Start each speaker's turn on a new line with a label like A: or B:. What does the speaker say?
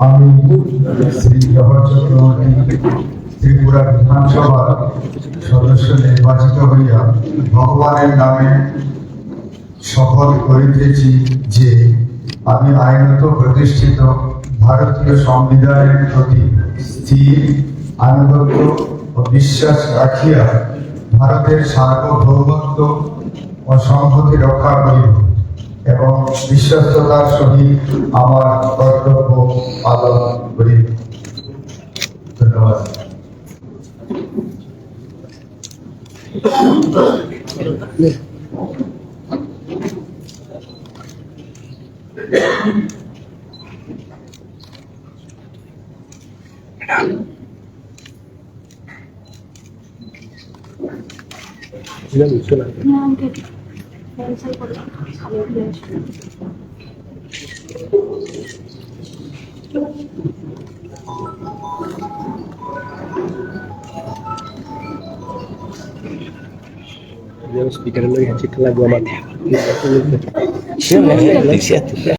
A: আমি শ্রী জওহর চক্রবর্তী ত্রিপুরা বিধানসভার সদস্য নির্বাচিত হইয়া ভগবানের নামে শপথ করিতেছি যে আমি আইনত প্রতিষ্ঠিত ভারতীয় সংবিধানের প্রতি স্থির আনুগত্য ও বিশ্বাস রাখিয়া ভারতের সার্বভৌমত্ব ও সংহতি রক্ষা করিব এবং বিশ্বস্ততার সহিত আমার কর্তব্য পালন করিব। ধন্যবাদ।
B: Speaker lo yang cita lagu amat. Siapa?